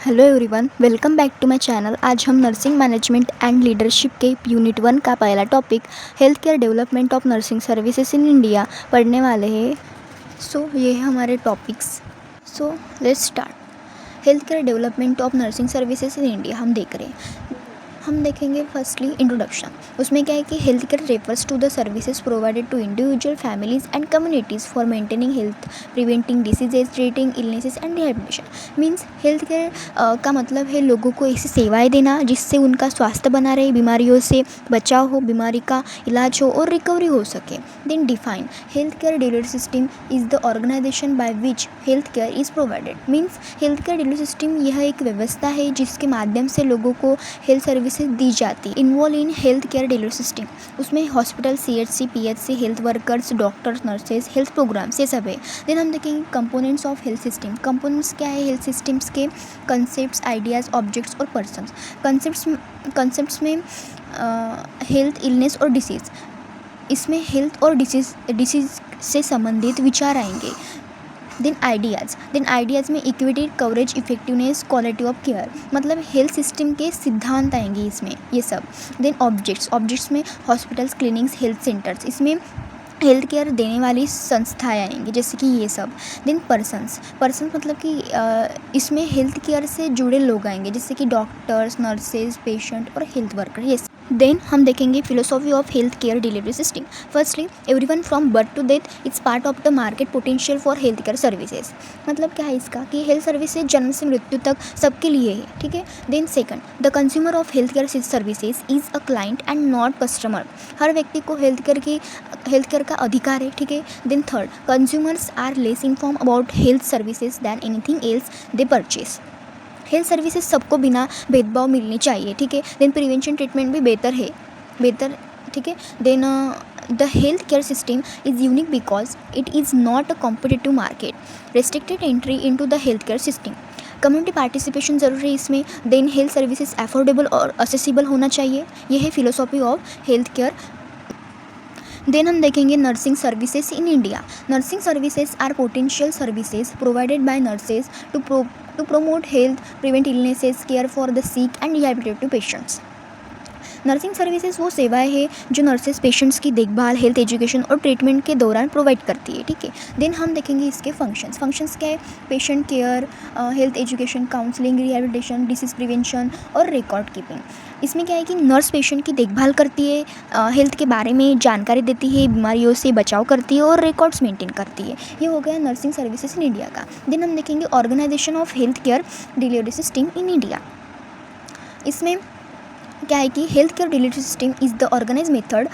Hello everyone, welcome back to my channel. आज हम nursing management and leadership के unit 1 का पहला topic health care development of nursing services in India पढ़ने वाले हैं। ये है हमारे topics. Let's start. Health care development of nursing services in India हम देखेंगे फर्स्टली इंट्रोडक्शन। उसमें क्या है कि health care refers to the services provided to individual families and communities for maintaining health, preventing diseases, treating illnesses and rehabilitation. Means health care का मतलब है लोगों को ऐसी सेवाएं देना जिससे उनका स्वास्थ्य बना रहे, बीमारियों से बचाव हो, बीमारी का इलाज हो और रिकवरी हो सके। Then define health care delivery system is the organisation by which health care is provided. Means health care delivery system यह एक व्यवस्था है जिसके माध्यम से लोगों को हेल्थ सर्विसेज दी जाती। Involve in health care delivery system उसमें hospital, CHC, PHC, health workers, doctors, nurses, health programmes, ये सब है। देन हम देखेंगे components of health system. Components क्या है हेल्थ सिस्टम्स के? कंसेप्ट्स, आइडियाज़, ऑब्जेक्ट्स और पर्सन्स। कंसेप्ट्स में हेल्थ, इलनेस और डिसीज़। इसमें हेल्थ और डिसीज़ से संबंधित विचार आएंगे। देन आइडियाज़ में equity, coverage, effectiveness, quality of care, मतलब हेल्थ सिस्टम के सिद्धांत आएंगे इसमें, ये सब। देन ऑब्जेक्ट्स में हॉस्पिटल्स, क्लिनिक्स, हेल्थ सेंटर्स, इसमें हेल्थ केयर देने वाली संस्थाएं आएंगी जैसे कि ये सब। देन पर्सन्स मतलब कि इसमें हेल्थ केयर से जुड़े लोग आएंगे जैसे कि डॉक्टर्स, नर्सेज, पेशेंट और हेल्थ वर्कर, ये। देन हम देखेंगे philosophy of health care delivery system. Firstly everyone from birth to death it's part of the market potential for health care services. मतलब क्या है इसका कि हेल्थ सर्विसेज जन्म से मृत्यु तक सबके लिए है, ठीक है। Then second, the consumer of health care services is a client and not customer. हर व्यक्ति को हेल्थ केयर का अधिकार है, ठीक है। Then third, consumers are less inform about health services than anything else they purchase. Health services सबको बिना भेदभाव मिलनी चाहिए, ठीक है। देन प्रिवेंशन ट्रीटमेंट भी बेहतर, ठीक है। Then the health care system is unique because it is not a competitive market, restricted entry into the health care system. Community participation ज़रूरी है इसमें। देन हेल्थ सर्विसेज अफोर्डेबल और असेसिबल होना चाहिए। यह है philosophy of health care. Then हम देखेंगे nursing services in India. Nursing services are potential services provided by nurses to promote health, prevent illnesses, care for the sick and rehabilitate to patients। Nursing services वो सेवाएं हैं जो nurses patients की देखभाल, health, education और treatment के दौरान provide करती है, ठीक है। देन हम देखेंगे इसके फंक्शंस क्या है? Patient care, health education, counselling, rehabilitation, disease prevention और रिकॉर्ड कीपिंग। इसमें क्या है कि नर्स पेशेंट की देखभाल करती है, हेल्थ के बारे में जानकारी देती है, बीमारियों से बचाव करती है और रिकॉर्ड्स मेंटेन करती है। ये हो गया नर्सिंग सर्विसेज इन इंडिया का। देन हम देखेंगे organisation of health care delivery system in India. इसमें क्या है कि health care delivery system is the organised method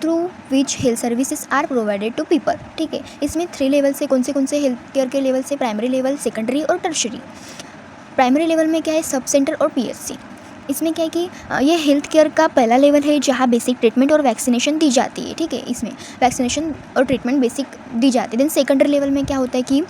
through which health services are provided to people, ठीक है। इसमें 3 लेवल से कौन से हेल्थ केयर के लेवल से? प्राइमरी लेवल, सेकेंडरी और टर्शरी। प्राइमरी लेवल में क्या है? सब सेंटर और PHC। इसमें क्या है कि ये हेल्थ केयर का पहला लेवल है जहाँ बेसिक ट्रीटमेंट और वैक्सीनेशन दी जाती है, ठीक है। इसमें वैक्सीनेशन और ट्रीटमेंट बेसिक दी जाती है। देन सेकेंडरी लेवल में क्या होता है कि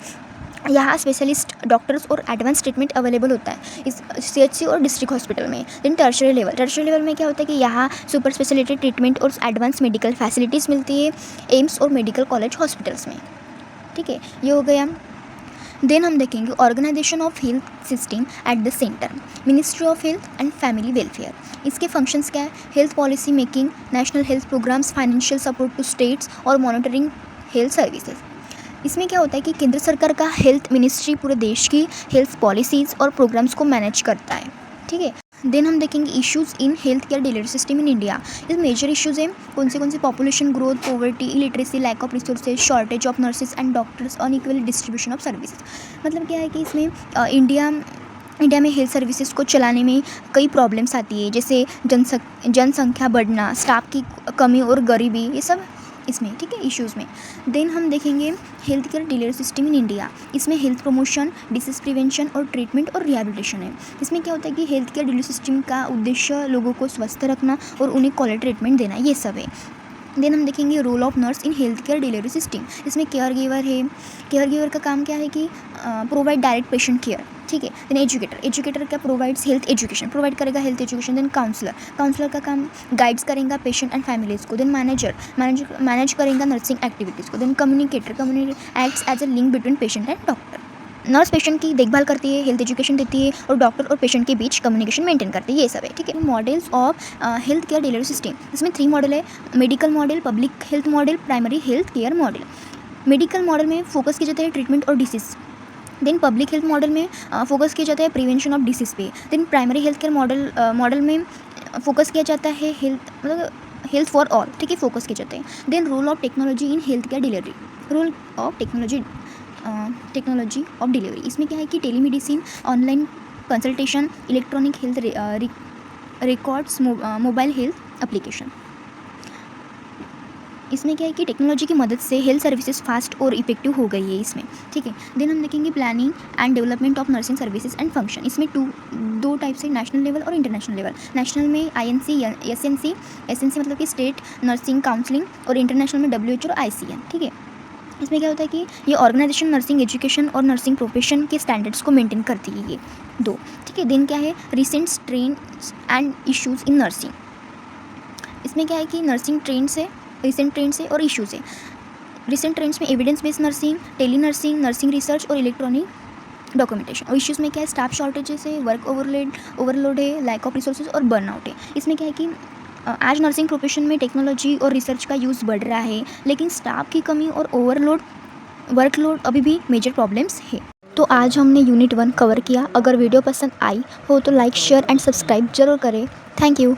यहाँ स्पेशलिस्ट डॉक्टर्स और एडवांस ट्रीटमेंट अवेलेबल होता है इस CHC और डिस्ट्रिक्ट हॉस्पिटल में। देन टर्शरी लेवल में क्या होता है कि यहाँ सुपर स्पेशलिटी ट्रीटमेंट और एडवांस मेडिकल फैसिलिटीज़ मिलती है एम्स और मेडिकल कॉलेज हॉस्पिटल्स में, ठीक है। ये हो गया। देन हम देखेंगे organisation of health system at the centre, ministry of health and family welfare. इसके फंक्शंस क्या है? Health policy making, national health programmes, financial support to states और मॉनिटरिंग हेल्थ सर्विसेज। इसमें क्या होता है कि केंद्र सरकार का हेल्थ मिनिस्ट्री पूरे देश की हेल्थ पॉलिसीज़ और प्रोग्राम्स को मैनेज करता है, ठीक है। देन हम देखेंगे issues in health care delivery system in India. इस मेजर इश्यूज़ हैं कौन से? Population growth, poverty, illiteracy, lack of resources, shortage of nurses and doctors, unequal distribution of services. मतलब क्या है कि इसमें इंडिया में हेल्थ सर्विसेज को चलाने में कई प्रॉब्लम्स आती है जैसे जनसंख्या बढ़ना, स्टाफ की कमी और गरीबी, ये सब इसमें, ठीक है, इश्यूज़ में। देन हम देखेंगे health care delivery system in India. इसमें हेल्थ प्रमोशन, डिसीज प्रिवेंशन और ट्रीटमेंट और रिहेबिलिटेशन है। इसमें क्या होता है कि हेल्थ केयर डिलीवरी सिस्टम का उद्देश्य लोगों को स्वस्थ रखना और उन्हें क्वालिटी ट्रीटमेंट देना, ये सब है। देन हम देखेंगे role of nurse in health care delivery system. इसमें केयर गिवर का काम क्या है कि प्रोवाइड डायरेक्ट पेशेंट केयर, ठीक है। देन एजुकेटर क्या प्रोवाइड्स हेल्थ एजुकेशन, प्रोवाइड करेगा हेल्थ एजुकेशन। देन काउंसलर का काम गाइड्स करेगा पेशेंट एंड फैमिलीज़ को। देन मैनेज करेगा नर्सिंग एक्टिविटीज़ को। Then communicator acts as a link between patient and doctor. Nurse patient की देखभाल करती है, हेल्थ एजुकेशन देती है और डॉक्टर और पेशेंट के बीच कम्युनिकेशन मेंटेन करती है, ये सब है, ठीक है। Models of health care delivery system, इसमें 3 मॉडल है, medical model, public health model, primary health care model. Medical model में फोकस किया जाता है ट्रीटमेंट और disease. Then public health model में फोकस किया जाता है प्रिवेंशन ऑफ डिसीज़ पे। Then primary health care model में फोकस किया जाता है हेल्थ फॉर ऑल, ठीक है, फोकस किए जाते हैं। Then role of technology in health care delivery, role of technology of delivery, इसमें क्या है कि telemedicine, online consultation, electronic health records, mobile health application. इसमें क्या है कि टेक्नोलॉजी की मदद से हेल्थ सर्विसेज फास्ट और इफेक्टिव हो गई है इसमें, ठीक है। देन हम देखेंगे planning and development of nursing services and function, इसमें दो टाइप से, नेशनल लेवल और इंटरनेशनल लेवल। नेशनल में INC, SNC मतलब कि स्टेट नर्सिंग काउंसिलिंग, और इंटरनेशनल में WHO और ICN, ठीक है। इसमें क्या होता है कि ये ऑर्गेनाइजेशन नर्सिंग एजुकेशन और नर्सिंग प्रोफेशन के स्टैंडर्ड्स को मेंटेन करती है, ये दो, ठीक है। देन क्या है recent trends and issues in nursing, इसमें क्या है कि नर्सिंग ट्रेंड्स है, रिसेंट ट्रेंड्स है और इश्यूज़ है। रिसेंट ट्रेंड्स में evidence based nursing, tele nursing, nursing research और इलेक्ट्रॉनिक डॉक्यूमेंटेशन। और इश्यूज़ में क्या है स्टाफ शॉर्टेजेस है, वर्क ओवरलोड है, लैक ऑफ रिसोर्सेज और बर्नआउट है। इसमें क्या है कि आज नर्सिंग प्रोफेशन में टेक्नोलॉजी और रिसर्च का यूज़ बढ़ रहा है, लेकिन स्टाफ की कमी और वर्कलोड अभी भी मेजर प्रॉब्लम्स है। तो आज हमने यूनिट 1 कवर किया। अगर वीडियो पसंद आई हो तो लाइक, शेयर एंड सब्सक्राइब जरूर करें। Thank you.